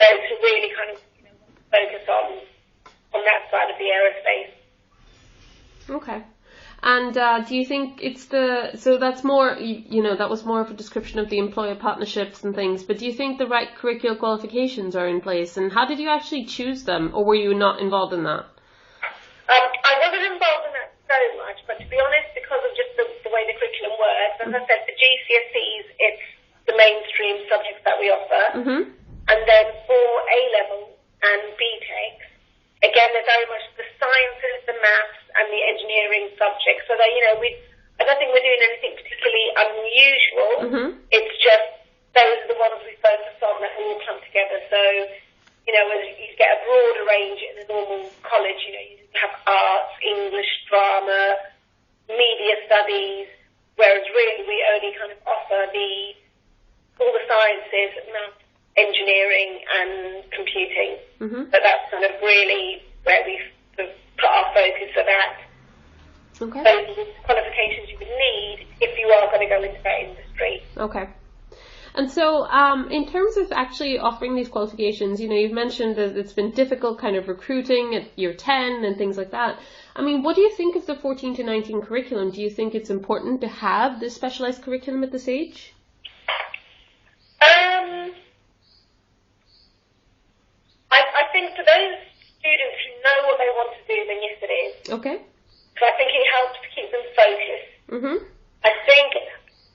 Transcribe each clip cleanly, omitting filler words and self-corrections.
So to really kind of focus on that side of the aerospace. Okay. And do you think it's so that's more, that was more of a description of the employer partnerships and things, but do you think the right curricular qualifications are in place, and how did you actually choose them, or were you not involved in that? I wasn't involved in that so much, but to be honest, because of just the way the curriculum works, as I said, for GCSEs, it's the mainstream subjects that we offer, and then for A-level and BTEC, again, they're very much the sciences, the maths, and the engineering subjects. So that, I don't think we're doing anything particularly unusual. It's just those are the ones we focus on that all come together. So, you get a broader range in a normal college. You have arts, English, drama, media studies, whereas really we only kind of offer all the sciences, maths, engineering, and computing. So that's kind of really where we've sort of put our focus for that. Okay. Those qualifications you would need if you are going to go into that industry. Okay. And so, in terms of actually offering these qualifications, you've mentioned that it's been difficult kind of recruiting at year 10 and things like that. I mean, what do you think of the 14 to 19 curriculum? Do you think it's important to have this specialised curriculum at this age? I think for those students who know what they want to do, then yes it is. Okay. So I think it helps to keep them focused. I think,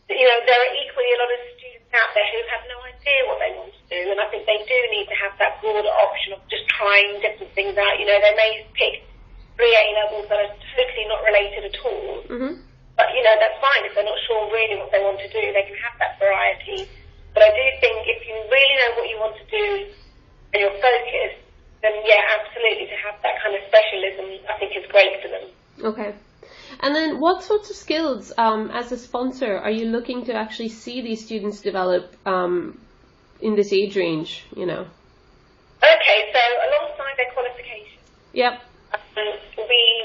there are equally a lot of students out there who have no idea what they want to do, and I think they do need to have that broader option of just trying different things out. They may pick 3 A-levels that are totally not related at all, but, that's fine. If they're not sure really what they want to do, they can have that variety. But I do think if you really know what you want to do and you're focused, then yeah, absolutely, to have that kind of specialism, I think is great for them. Okay. And then what sorts of skills, as a sponsor, are you looking to actually see these students develop in this age range, Okay, so alongside their qualifications, we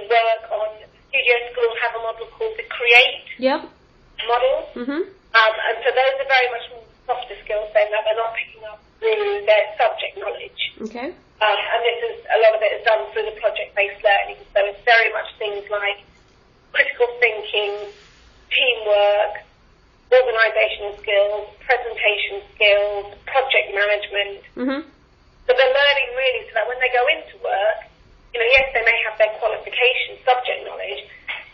work on, the studio school have a model called the CREATE model. And so those are very much more softer skills then that they're not picking up through their subject knowledge. Okay. And a lot of it is done through the project-based learning. So it's very much things like critical thinking, teamwork, organisational skills, presentation skills, project management. So they're learning really so that when they go into work, yes, they may have their qualification, subject knowledge,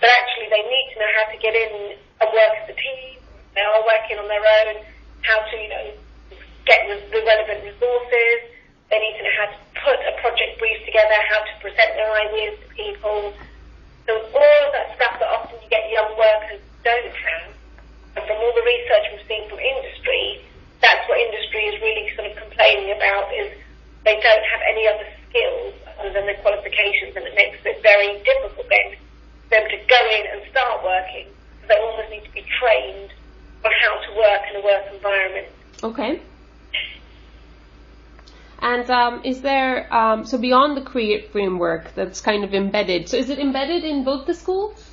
but actually they need to know how to get in and work as a team. They are working on their own, how to, get the relevant resources. They need to know how to put a project brief together, how to present their ideas to people. So all of that stuff that often you get young workers don't have, and from all the research we've seen from industry, that's what industry is really sort of complaining about, is they don't have any other skills other than their qualifications, and it makes it very difficult then for them to go in and start working. So they almost need to be trained on how to work in a work environment. Okay. And is there, so beyond the CREATE framework that's kind of embedded, so is it embedded in both the schools?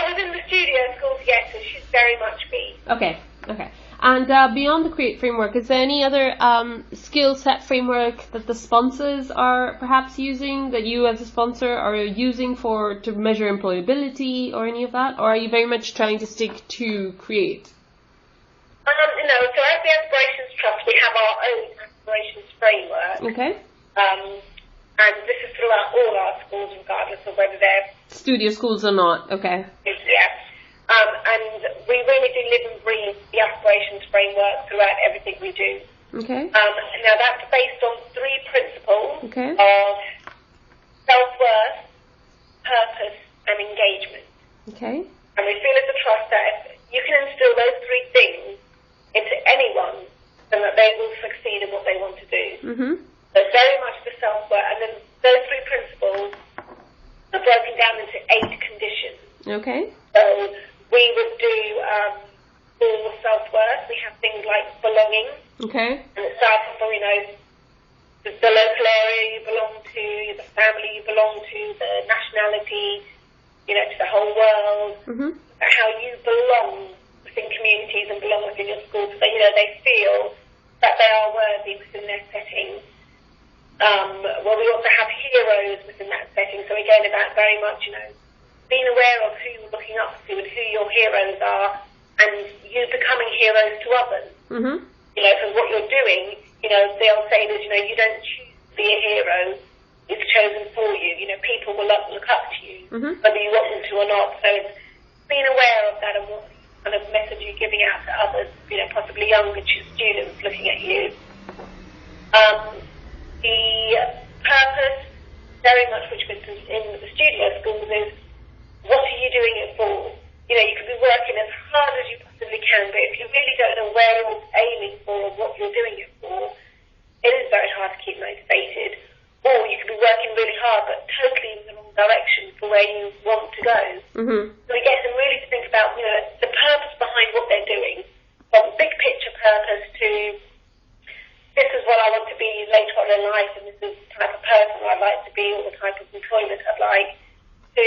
Within the studio schools, yes, it should very much be. Okay. And beyond the CREATE framework, is there any other skill set framework that the sponsors are perhaps using, that you as a sponsor are using to measure employability or any of that? Or are you very much trying to stick to CREATE? So as the Aspirations Trust, we have our own Aspirations framework. Okay. And this is throughout all our schools, regardless of whether they're studio schools or not. Okay. Yeah. And we really do live and breathe the Aspirations framework throughout everything we do. Okay. Now that's based on 3 principles of self-worth, purpose, and engagement. Okay. And we feel as a trust that if you can instill those 3 things into anyone, then that they will succeed in what they want to do. So very much the self-worth, and then those 3 principles are broken down into 8 conditions. Okay. So we would do for self-worth, we have things like belonging. Okay. And it starts from, the local area you belong to, the family you belong to, the nationality, to the whole world, how you belong within communities and belong within your school, so, they feel that they are worthy within their setting. Well, we also have heroes within that setting. So again, about very much, being aware of who you're looking up to and who your heroes are, and you becoming heroes to others. Mm-hmm. Because what you're doing, they'll say that, you don't choose to be a hero, it's chosen for you. People will look up to you, mm-hmm. whether you want them to or not. So it's being aware of that and what kind of message you're giving out to others, possibly younger students looking at you. The purpose, very much which was in the studio schools, is what are you doing it for? You could be working as hard as you possibly can, but if you really don't know where you're aiming for or what you're doing it for, it is very hard to keep motivated. Or you could be working really hard, but totally in the wrong direction for where you want to go. Mm-hmm. So it gets them really to think about, the purpose behind what they're doing, from big picture purpose to this is what I want to be later on in life, and this is the type of person I'd like to be, or the type of employment I'd like, to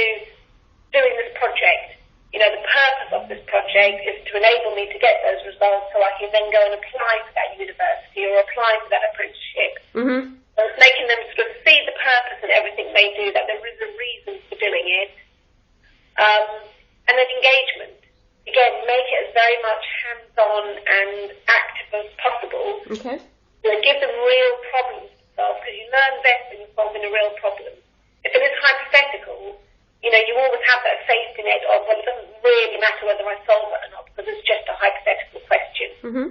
doing this project. The purpose of this project is to enable me to get those results so I can then go and apply for that university or apply for that apprenticeship. Mm-hmm. So it's making them sort of see the purpose in everything they do, that there is a reason for doing it. And then engagement. Again, make it as very much hands-on and active as possible. Okay. Give them real problems to solve, because you learn best when you're solving a real problem. If it is hypothetical, you always have that safety net of, well, it doesn't really matter whether I solve it or not, because it's just a hypothetical question. Mm-hmm.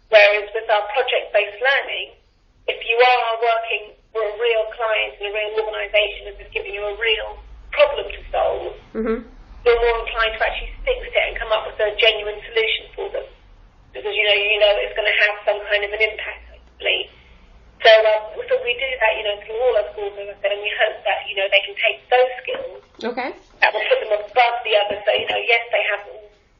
Whereas with our project-based learning, if you are working for a real client in a real organisation and they're giving you a real problem to solve, mm-hmm. you're more inclined to actually stick with it and come up with a genuine solution for them. Because it's going to have some kind of an impact, hopefully. So we do that, through all our schools, as I said, and we hope that, they can take those skills. Okay. That will put them above the others. So, yes, they have,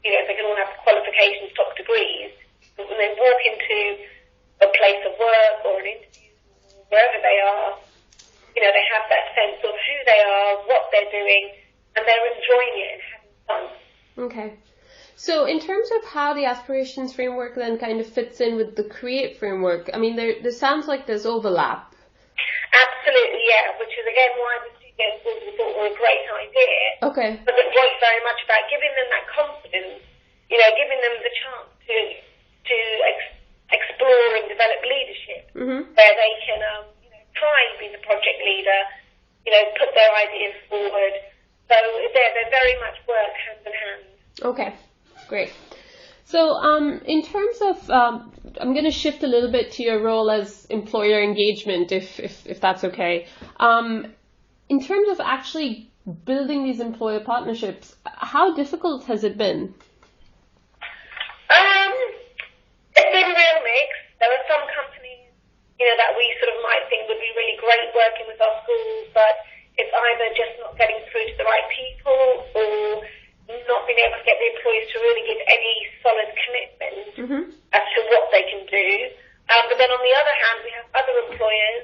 they can all have qualifications, top degrees, but when they walk into a place of work or an interview, wherever they are, they have that sense of who they are, what they're doing, and they're enjoying it and having fun. Okay. So in terms of how the aspirations framework then kind of fits in with the create framework, I mean, there sounds like there's overlap. Absolutely, yeah, which is again why the studio schools we thought were a great idea. Okay. Because it was very much about giving them that confidence, giving them the chance to explore and develop leadership, mm-hmm. where they can try and be the project leader, put their ideas forward. So they very much work hand in hand. Okay, great. So in terms of, I'm going to shift a little bit to your role as employer engagement, if that's okay. In terms of actually building these employer partnerships, how difficult has it been? It's been a real mix. There are some companies, that we sort of might think would be really great working with our schools, but it's either just not getting through to the right people or not being able to get the employees to really give any solid commitment mm-hmm. as to what they can do. But then on the other hand, we have other employers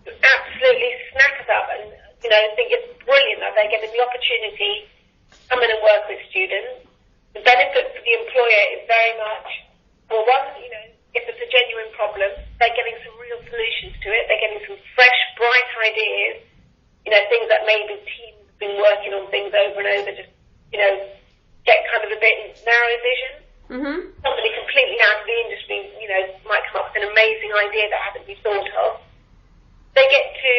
who absolutely snap us up and, think it's brilliant that they're getting the opportunity to come in and work with students. The benefit for the employer is very much, well, one, if it's a genuine problem, they're getting some real solutions to it. They're getting some fresh, bright ideas, things that maybe teams have been working on things over and over, just, get kind of a bit narrow vision. Mm-hmm. Somebody completely out of the industry, might come up with an amazing idea that hasn't been thought of. They get to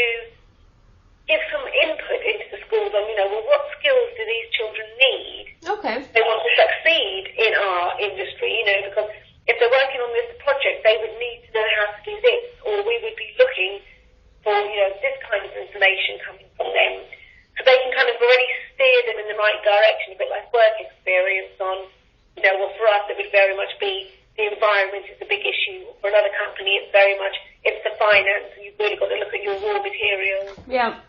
give some input into the schools on, what skills do these children need? Okay. They want to succeed in our industry, because if they're working on this project, they would need to know how to do this, or we would be looking for, this kind of information coming from them. So they can kind of already steer them in the right direction, a bit like work experience on, for us it would very much be the environment is a big issue. For another company, it's very much, it's the finance, and you've really got to look at your raw materials. Yeah.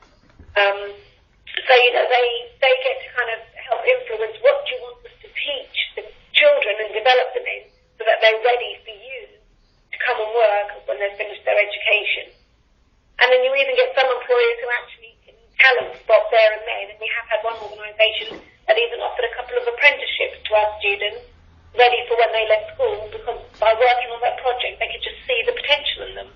So, they get to kind of help influence what do you want us to teach the children and develop them in so that they're ready for you to come and work when they've finished their education. And then you even get some employers who actually can talent spot there and then. And we have had one organisation that even offered a couple of apprenticeships to our students ready for when they left school, because by working on that project they could just see the potential in them.